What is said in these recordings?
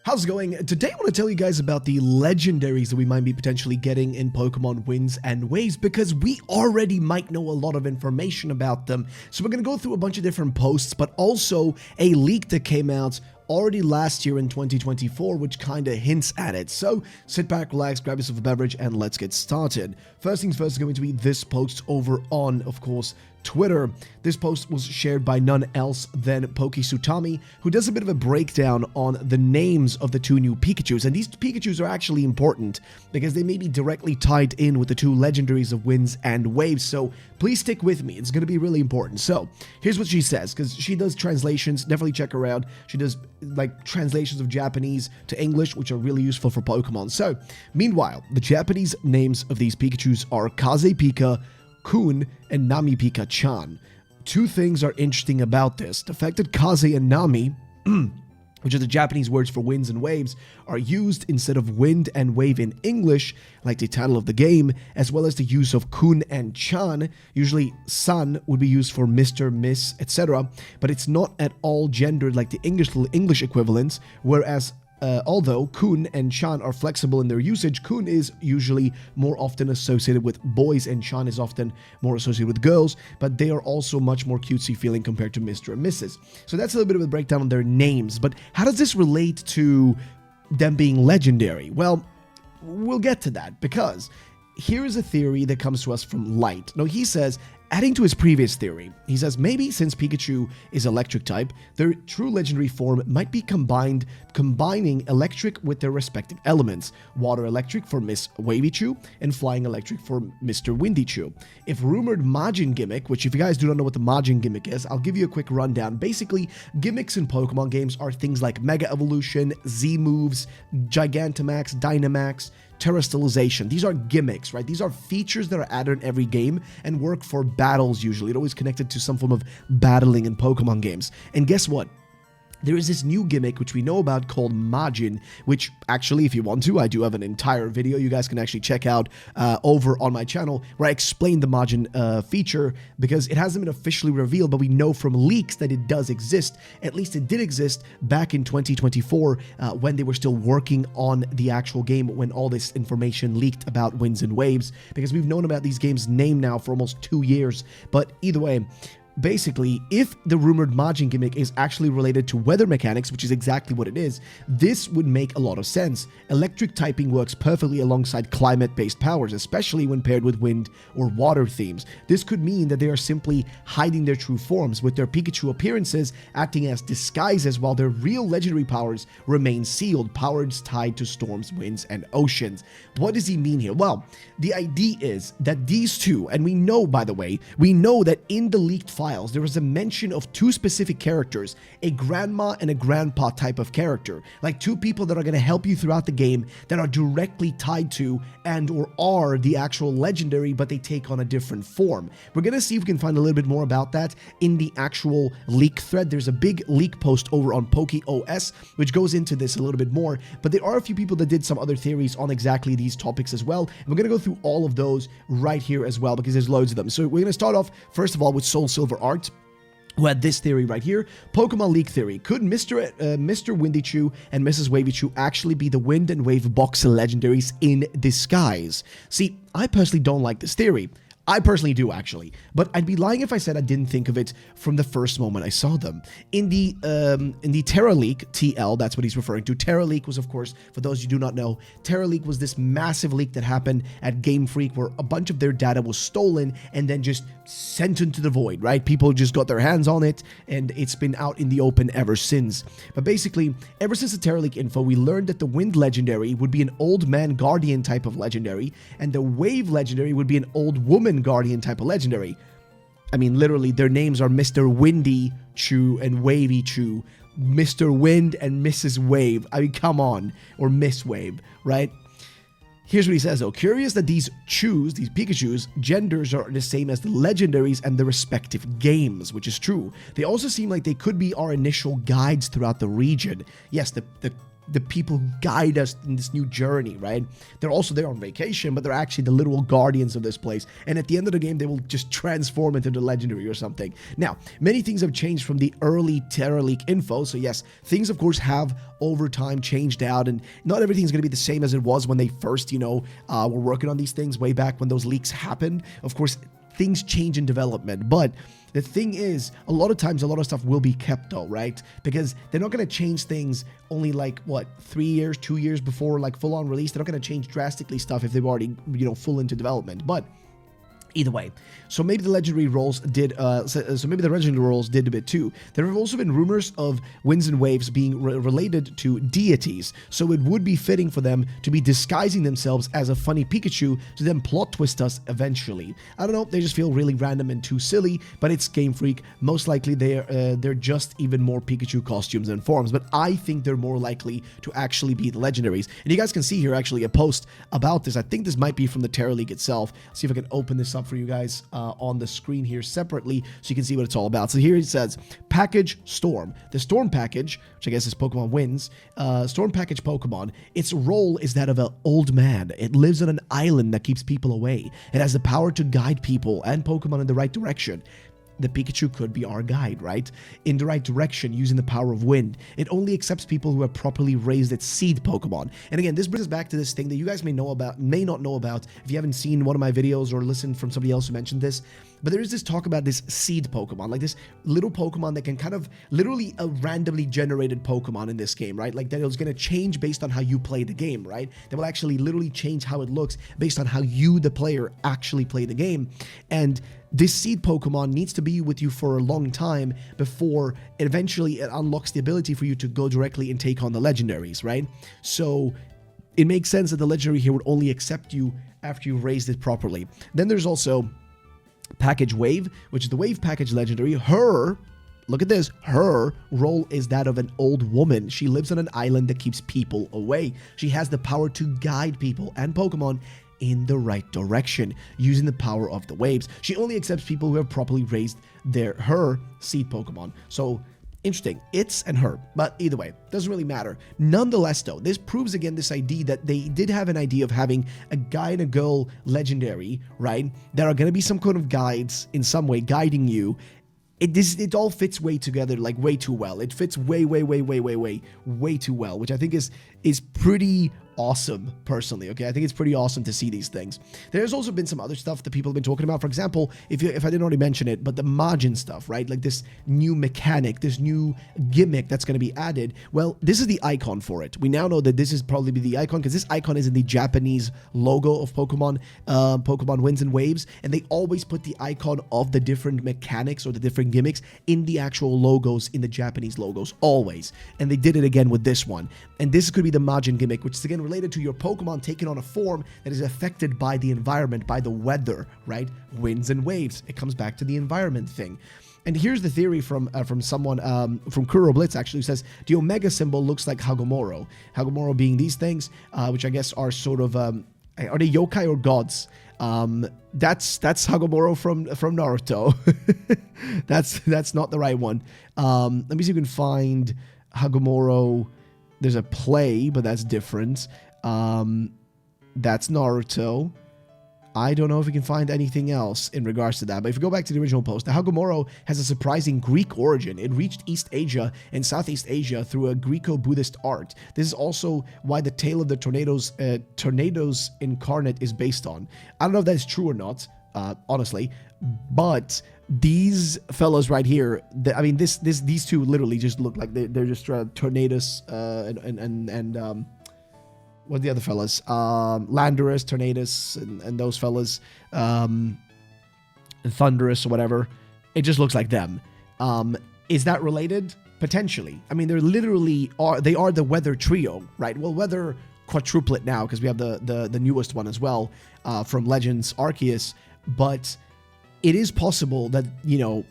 How's it going? Today I want to tell you guys about the legendaries that we might be potentially getting in Pokemon Winds and Waves, because we already might know a lot of information about them. So we're going to go through a bunch of different posts, but also a leak that came out already last year in 2024, which kind of hints at it. So sit back, relax, grab yourself a beverage, and let's get started. First things first is going to be this post over on, of course, Twitter. This post was shared by none else than Pokesutami, who does a bit of a breakdown on the names of the two new Pikachus. And these Pikachus are actually important because they may be directly tied in with the two legendaries of Winds and Waves. So please stick with me. It's going to be really important. So here's what she says, because she does translations. Definitely check her out. She does like translations of Japanese to English, which are really useful for Pokemon. So meanwhile, the Japanese names of these Pikachus are Kaze Pika, Kun, and Nami Pika-chan. Two things are interesting about this. The fact that Kaze and Nami, which are the Japanese words for winds and waves, are used instead of wind and wave in English, like the title of the game, as well as the use of Kun and Chan. Usually san would be used for Mr., Miss, etc., but it's not at all gendered like the English equivalents, whereas although Kun and Chan are flexible in their usage, Kun is usually more often associated with boys and Chan is often more associated with girls, but they are also much more cutesy feeling compared to Mr. and Mrs. So that's a little bit of a breakdown on their names, but how does this relate to them being legendary? Well, we'll get to that, because here is a theory that comes to us from Light. Now, he says, adding to his previous theory, he says maybe since Pikachu is electric type, their true legendary form might be combining electric with their respective elements. Water electric for Miss Wavychu and flying electric for Mr. Windychu. If rumored Majin gimmick, which if you guys do not know what the Majin gimmick is, I'll give you a quick rundown. Basically, gimmicks in Pokemon games are things like Mega Evolution, Z moves, Gigantamax, Dynamax, Terastallization. These are gimmicks, right? These are features that are added in every game and work for battles usually. It's always connected to some form of battling in Pokemon games. And guess what? There is this new gimmick which we know about called Majin, which actually, if you want to, I do have an entire video you guys can actually check out over on my channel where I explain the Majin feature, because it hasn't been officially revealed, but we know from leaks that it does exist. At least it did exist back in 2024 when they were still working on the actual game, when all this information leaked about Winds and Waves, because we've known about these games' name now for almost 2 years. But either way, basically, if the rumored Majin gimmick is actually related to weather mechanics, which is exactly what it is, this would make a lot of sense. Electric typing works perfectly alongside climate-based powers, especially when paired with wind or water themes. This could mean that they are simply hiding their true forms, with their Pikachu appearances acting as disguises while their real legendary powers remain sealed, powers tied to storms, winds, and oceans. What does he mean here? Well, the idea is that these two, and we know, by the way, we know that in the leaked files, there was a mention of two specific characters, a grandma and a grandpa type of character, like two people that are going to help you throughout the game that are directly tied to and or are the actual legendary, but they take on a different form. We're going to see if we can find a little bit more about that in the actual leak thread. There's a big leak post over on PokeOS, which goes into this a little bit more, but there are a few people that did some other theories on exactly these topics as well, and we're going to go through all of those right here as well, because there's loads of them. So we're going to start off, first of all, with Soul Silver Art, who had this theory right here. Pokemon Leak theory. Could Mr. Windychu and Mrs. Wavychu actually be the Wind and Wave box legendaries in disguise? See, I personally don't like this theory. I personally do, actually, but I'd be lying if I said I didn't think of it from the first moment I saw them. In the Terra Leak, TL, that's what he's referring to. Terra Leak was, of course, for those you do not know, Terra Leak was this massive leak that happened at Game Freak where a bunch of their data was stolen and then just sent into the void, right? People just got their hands on it, and it's been out in the open ever since. But basically, ever since the Terra Leak info, we learned that the Wind legendary would be an old man guardian type of legendary, and the Wave legendary would be an old woman guardian type of legendary. I mean, literally, their names are Mr. Windy Chu and Wavy Chu, Mr. Wind and Mrs. Wave. I mean, come on. Or Miss Wave, right? Here's what he says, though. Curious that these Pikachus, genders are the same as the legendaries and the respective games, which is true. They also seem like they could be our initial guides throughout the region. Yes, the the people who guide us in this new journey, right? They're also there on vacation, but they're actually the literal guardians of this place. And at the end of the game, they will just transform into the legendary or something. Now, many things have changed from the early Terra Leak info. So yes, things of course have over time changed out, and not everything's going to be the same as it was when they first, were working on these things way back when those leaks happened. Of course, things change in development, but the thing is, a lot of times, a lot of stuff will be kept though, right? Because they're not going to change things only like, 2 years before like full-on release. They're not going to change drastically stuff if they've already, full into development. But either way, so maybe the legendary roles did, a bit too. There have also been rumors of winds and waves being related to deities, so it would be fitting for them to be disguising themselves as a funny Pikachu to then plot twist us eventually. I don't know, they just feel really random and too silly, but it's Game Freak. Most likely they're just even more Pikachu costumes and forms, but I think they're more likely to actually be the legendaries. And you guys can see here actually a post about this. I think this might be from the Terra League itself. Let's see if I can open this up for you guys on the screen here separately so you can see what it's all about. So here it says package Storm. The Storm package, which I guess is Pokemon Wins, Storm package Pokemon, its role is that of an old man. It lives on an island that keeps people away. It has the power to guide people and Pokemon in the right direction. The Pikachu could be our guide, right? In the right direction, using the power of wind. It only accepts people who have properly raised its seed Pokemon. And again, this brings us back to this thing that you guys may not know about if you haven't seen one of my videos or listened from somebody else who mentioned this. But there is this talk about this seed Pokemon, like this little Pokemon that can kind of literally a randomly generated Pokemon in this game, right? Like that it's going to change based on how you play the game, right? That will actually literally change how it looks based on how you, the player, actually play the game. And this seed Pokemon needs to be with you for a long time before eventually it unlocks the ability for you to go directly and take on the legendaries, right? So it makes sense that the legendary here would only accept you after you've raised it properly. Then there's also Package Wave, which is the Wave Package Legendary. Look at this. Her role is that of an old woman. She lives on an island that keeps people away. She has the power to guide people and Pokemon in the right direction using the power of the waves. She only accepts people who have properly raised her seed Pokemon. So interesting, it's and her, but either way, doesn't really matter. Nonetheless though, this proves again this idea that they did have an idea of having a guy and a girl legendary, right? There are going to be some kind of guides in some way guiding you. It all fits way together, like way too well. It fits way too well, which I think is pretty awesome, personally, okay? I think it's pretty awesome to see these things. There's also been some other stuff that people have been talking about. For example, if I didn't already mention it, but the Majin stuff, right? Like this new mechanic, this new gimmick that's going to be added. Well, this is the icon for it. We now know that this is probably be the icon because this icon is in the Japanese logo of Pokemon, Pokemon Winds and Waves, and they always put the icon of the different mechanics or the different gimmicks in the actual logos, in the Japanese logos, always. And they did it again with this one. And this could be the Majin gimmick, which is again related to your Pokemon taking on a form that is affected by the environment, by the weather, right? Winds and waves. It comes back to the environment thing. And here's the theory from someone, from Kuro Blitz actually, who says the Omega symbol looks like Hagomoro. Hagomoro being these things, which I guess are sort of, are they yokai or gods? That's Hagomoro from Naruto. that's not the right one. Let me see if we can find Hagomoro. There's a play, but that's different. That's Naruto. I don't know if we can find anything else in regards to that, but if we go back to the original post, the Hagomoro has a surprising Greek origin. It reached East Asia and Southeast Asia through a Greco-Buddhist art. This is also why the tale of the tornadoes incarnate is based on. I don't know if that's true or not, honestly, but these fellas right here, I mean, these two literally just look like they're just tornadoes and what are the other fellas? Landorus, Tornadus, and those fellas, and Thunderous or whatever. It just looks like them. Is that related? Potentially. I mean, they're literally they are the weather trio, right? Well, weather quadruplet now because we have the newest one as well from Legends Arceus, but it is possible that, you know,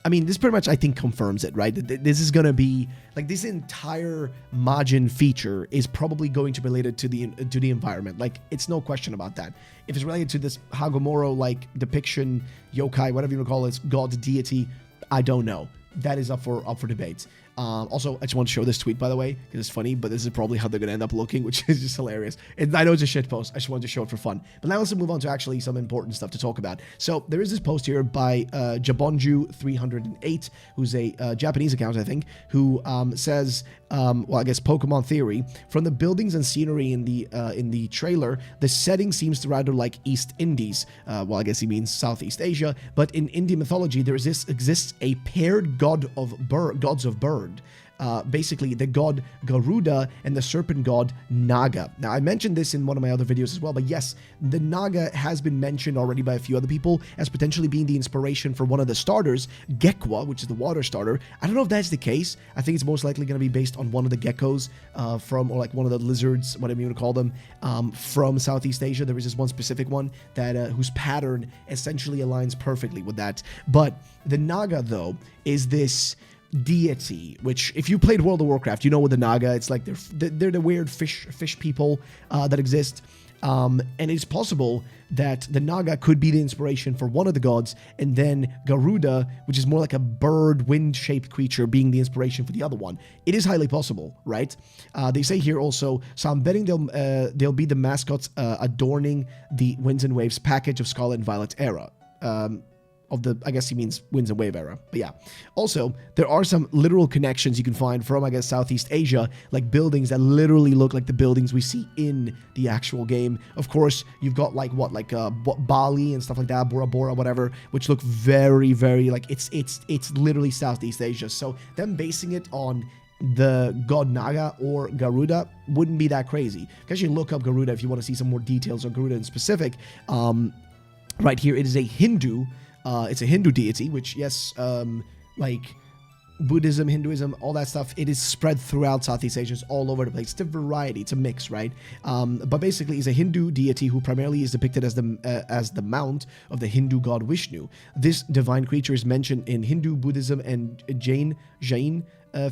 I mean, this pretty much, I think, confirms it, right? This is going to be, like, this entire Majin feature is probably going to be related to the environment. Like, it's no question about that. If it's related to this Hagomoro, like, depiction, yokai, whatever you want to call it, god, deity, I don't know. That is up for debate. Also, I just want to show this tweet, by the way, because it's funny, but this is probably how they're going to end up looking, which is just hilarious. And I know it's a shit post. I just wanted to show it for fun. But now let's move on to actually some important stuff to talk about. So there is this post here by Jabonju308, who's a Japanese account, I think, who says, well, I guess Pokemon theory. From the buildings and scenery in the trailer, the setting seems to rather like East Indies. Well, I guess he means Southeast Asia. But in Indian mythology, there exists a paired gods of bird. Basically the god Garuda and the serpent god Naga. Now, I mentioned this in one of my other videos as well, but yes, the Naga has been mentioned already by a few other people as potentially being the inspiration for one of the starters, Gekwa, which is the water starter. I don't know if that's the case. I think it's most likely going to be based on one of the geckos or like one of the lizards, whatever you want to call them, from Southeast Asia. There is this one specific one that whose pattern essentially aligns perfectly with that. But the Naga, though, is this deity, which if you played World of Warcraft, you know with the Naga, it's like they're the weird fish people that exist. And it's possible that the Naga could be the inspiration for one of the gods, and then Garuda, which is more like a bird, wind-shaped creature, being the inspiration for the other one. It is highly possible, right? They say here also, so I'm betting they'll be the mascots adorning the Winds and Waves package of Scarlet and Violet era. Of the, I guess he means Winds and Wave era, but yeah. Also, there are some literal connections you can find from, I guess, Southeast Asia, like buildings that literally look like the buildings we see in the actual game. Of course, you've got like Bali and stuff like that, Bora Bora, whatever, which look very, very like it's literally Southeast Asia. So them basing it on the god Naga or Garuda wouldn't be that crazy. You can actually look up Garuda if you want to see some more details on Garuda in specific. Right here, it is a Hindu. It's a Hindu deity, which, yes, like Buddhism, Hinduism, all that stuff, it is spread throughout Southeast Asia. It's all over the place. It's a variety. It's a mix, right? But basically, he's a Hindu deity who primarily is depicted as the mount of the Hindu god Vishnu. This divine creature is mentioned in Hindu, Buddhism, and Jain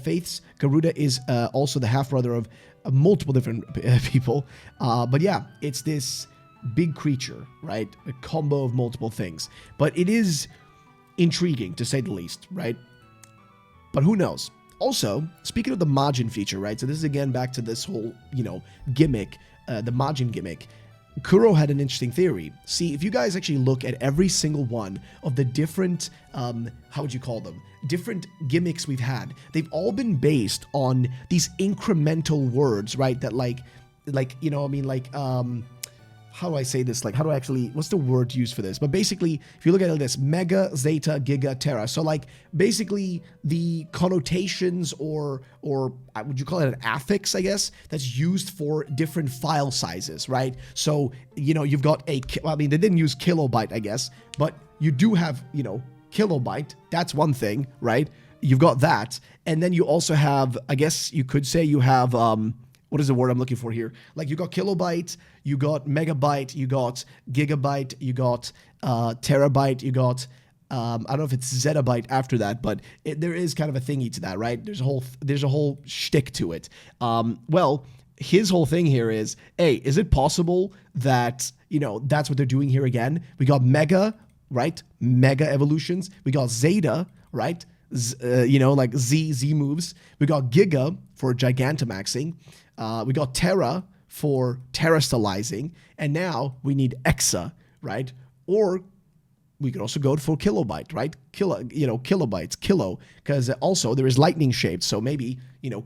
faiths. Garuda is also the half-brother of multiple different people. But yeah, it's this big creature, right? A combo of multiple things. But it is intriguing, to say the least, right? But who knows? Also, speaking of the Majin feature, right? So this is again back to this whole, gimmick, the Majin gimmick. Kuro had an interesting theory. See, if you guys actually look at every single one of the different, how would you call them? Different gimmicks we've had, they've all been based on these incremental words, right? That how do I say this? Like, how do I actually, what's the word used for this? But basically, if you look at it like this, Mega, Zeta, Giga, Terra. So like, basically the connotations or would you call it an affix, I guess, that's used for different file sizes, right? So, you've got they didn't use kilobyte, I guess, but you do have, kilobyte. That's one thing, right? You've got that. And then you also have, I guess you could say you have, what is the word I'm looking for here? Like, you got kilobyte, you got megabyte, you got gigabyte, you got terabyte, you got, I don't know if it's zettabyte after that, but there is kind of a thingy to that, right? There's a whole shtick to it. Well, his whole thing here is, hey, is it possible that, that's what they're doing here again? We got mega, right? Mega evolutions. We got zeta, right? Like Z moves. We got giga for gigantamaxing. We got Terra for terastallizing, and now we need Exa, right? Or we could also go for kilobyte, right? Kilobytes, kilo, because also there is lightning shaped, so maybe,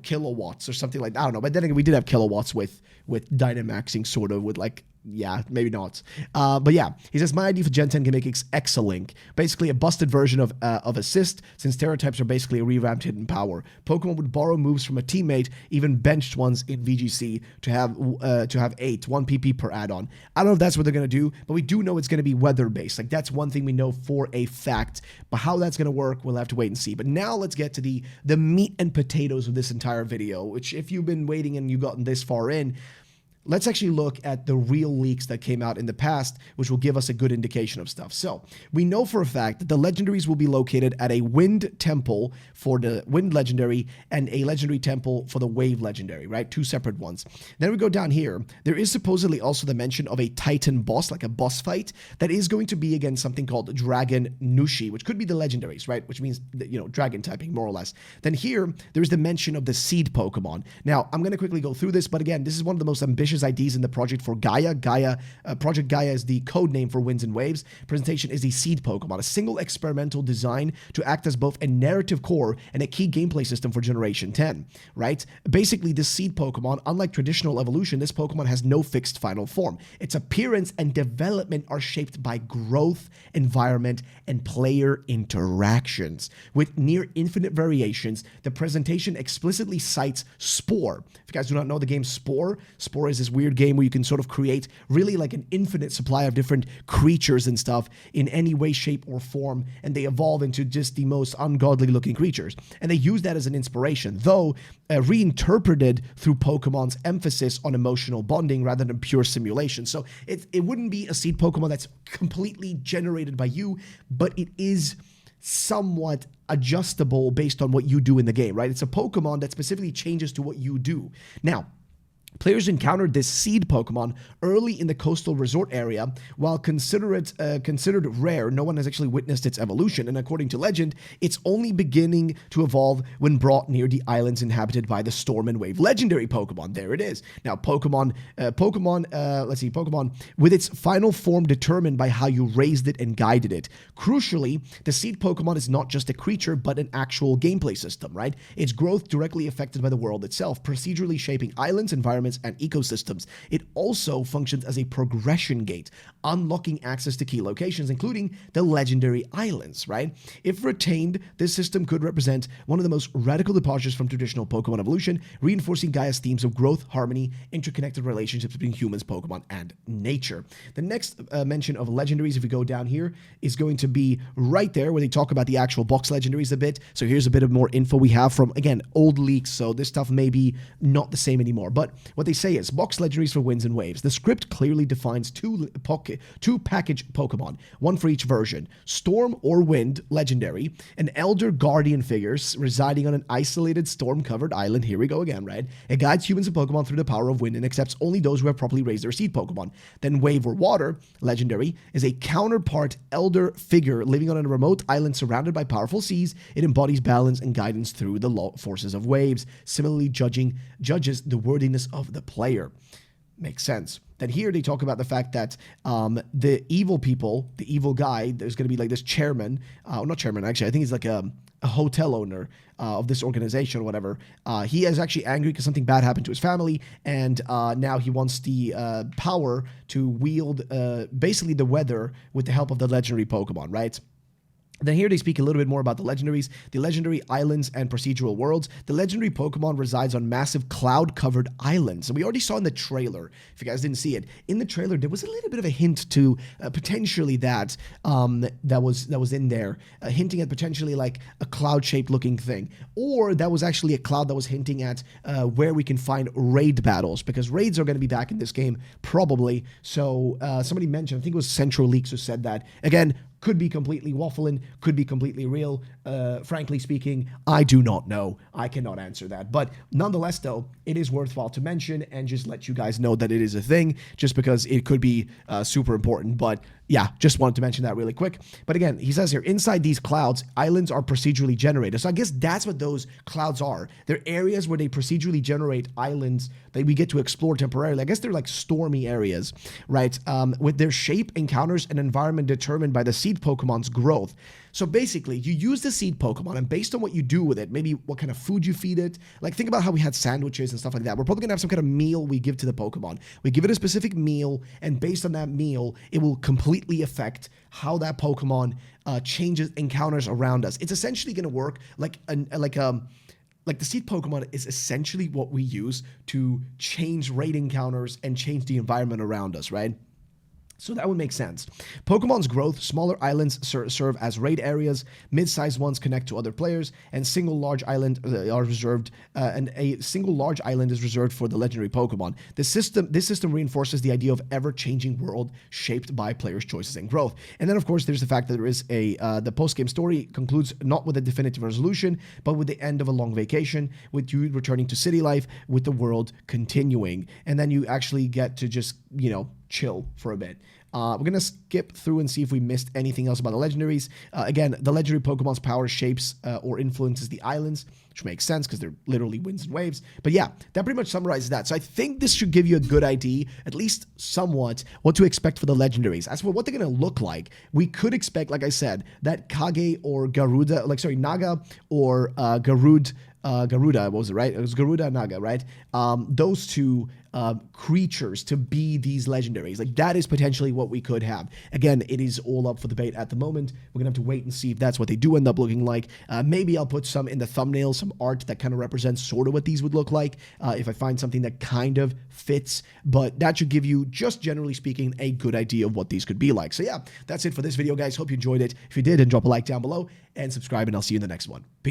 kilowatts or something like that. I don't know, but then again, we did have kilowatts with Dynamaxing, sort of, with like, yeah, maybe not. But yeah, he says, my idea for Gen 10 gimmick is Exalink. Basically a busted version of Assist, since Terra types are basically a revamped hidden power. Pokemon would borrow moves from a teammate, even benched ones in VGC, to have 8, 1 PP per add-on. I don't know if that's what they're going to do, but we do know it's going to be weather-based. Like, that's one thing we know for a fact. But how that's going to work, we'll have to wait and see. But now let's get to the meat and potatoes of this entire video, which if you've been waiting and you've gotten this far in, let's actually look at the real leaks that came out in the past, which will give us a good indication of stuff. So we know for a fact that the legendaries will be located at a wind temple for the wind legendary and a legendary temple for the wave legendary, right? Two separate ones. Then we go down here. There is supposedly also the mention of a Titan boss, like a boss fight, that is going to be against something called Dragon Nushi, which could be the legendaries, right? Which means, you know, dragon typing, more or less. Then here, there's the mention of the seed Pokemon. Now, I'm going to quickly go through this, but again, this is one of the most ambitious ideas in the project for Gaia. Project Gaia is the code name for Winds and Waves. Presentation is the seed Pokemon, a single experimental design to act as both a narrative core and a key gameplay system for Generation 10, right? Basically, this seed Pokemon, unlike traditional evolution, this Pokemon has no fixed final form. Its appearance and development are shaped by growth, environment, and player interactions. With near infinite variations, the presentation explicitly cites Spore. If you guys do not know the game Spore is this weird game where you can sort of create really like an infinite supply of different creatures and stuff in any way, shape, or form, and they evolve into just the most ungodly looking creatures. And they use that as an inspiration, though reinterpreted through Pokemon's emphasis on emotional bonding rather than pure simulation. So it wouldn't be a seed Pokemon that's completely generated by you, but it is somewhat adjustable based on what you do in the game, right? It's a Pokemon that specifically changes to what you do. Now, players encountered this seed Pokemon early in the coastal resort area. While considered rare, no one has actually witnessed its evolution, and according to legend, it's only beginning to evolve when brought near the islands inhabited by the Storm and Wave legendary Pokemon. There it is. Now, Pokemon with its final form determined by how you raised it and guided it. Crucially, the seed Pokemon is not just a creature, but an actual gameplay system, right? Its growth directly affected by the world itself, procedurally shaping islands, environments, and ecosystems. It also functions as a progression gate, unlocking access to key locations, including the legendary islands, right? If retained, this system could represent one of the most radical departures from traditional Pokemon evolution, reinforcing Gaia's themes of growth, harmony, interconnected relationships between humans, Pokemon, and nature. The next mention of legendaries, if we go down here, is going to be right there where they talk about the actual box legendaries a bit. So here's a bit of more info we have from, again, old leaks, so this stuff may be not the same anymore. But what they say is, box legendaries for Winds and Waves. The script clearly defines two package Pokemon, one for each version. Storm or Wind legendary, an Elder Guardian figures residing on an isolated storm-covered island. Here we go again, right? It guides humans and Pokemon through the power of wind and accepts only those who have properly raised their seed Pokemon. Then Wave or Water legendary is a counterpart Elder figure living on a remote island surrounded by powerful seas. It embodies balance and guidance through the forces of waves, similarly judges the worthiness of the player. Makes sense. Then here they talk about the fact that the evil people, the evil guy, there's going to be like this chairman, not chairman actually, I think he's like a hotel owner of this organization or whatever. He is actually angry because something bad happened to his family, and now he wants the power to wield basically the weather with the help of the legendary Pokemon, right? Then here they speak a little bit more about the legendaries, the legendary islands and procedural worlds. The legendary Pokemon resides on massive cloud-covered islands. And we already saw in the trailer, if you guys didn't see it, in the trailer there was a little bit of a hint to potentially that was in there, hinting at potentially like a cloud-shaped looking thing. Or that was actually a cloud that was hinting at where we can find raid battles, because raids are going to be back in this game, probably. So somebody mentioned, I think it was Central Leaks who said that. Again, could be completely waffling, could be completely real. Frankly speaking, I do not know. I cannot answer that. But nonetheless, though, it is worthwhile to mention and just let you guys know that it is a thing, just because it could be super important. But yeah, just wanted to mention that really quick. But again, he says here, inside these clouds, islands are procedurally generated. So I guess that's what those clouds are. They're areas where they procedurally generate islands that we get to explore temporarily. I guess they're like stormy areas, right? With their shape, encounters, and environment determined by the seed Pokemon's growth. So basically, you use the seed Pokemon, and based on what you do with it, maybe what kind of food you feed it, like think about how we had sandwiches and stuff like that. We're probably gonna have some kind of meal we give to the Pokemon. We give it a specific meal, and based on that meal, it will completely affect how that Pokemon changes encounters around us. It's essentially gonna work like the seed Pokemon is essentially what we use to change raid encounters and change the environment around us, right? So that would make sense. Pokemon's growth, smaller islands serve as raid areas, mid-sized ones connect to other players, and single large island are reserved, and a single large island is reserved for the legendary Pokemon. This system reinforces the idea of ever-changing world shaped by players' choices and growth. And then, of course, there's the fact that there is the post-game story concludes not with a definitive resolution, but with the end of a long vacation, with you returning to city life, with the world continuing, and then you actually get to just, you know, chill for a bit. We're going to skip through and see if we missed anything else about the legendaries. Again, the legendary Pokemon's power shapes or influences the islands, which makes sense because they're literally winds and waves. But yeah, that pretty much summarizes that. So I think this should give you a good idea, at least somewhat, what to expect for the legendaries. As for what they're going to look like, we could expect, like I said, that Kage or Garuda, Naga or Garuda, what was it, right? It was Garuda and Naga, right? Those two creatures to be these legendaries. Like, that is potentially what we could have. Again, it is all up for debate at the moment. We're gonna have to wait and see if that's what they do end up looking like. Maybe I'll put some in the thumbnail, some art that kind of represents sort of what these would look like, if I find something that kind of fits. But that should give you, just generally speaking, a good idea of what these could be like. So yeah, that's it for this video, guys. Hope you enjoyed it. If you did, then drop a like down below and subscribe, and I'll see you in the next one. Peace.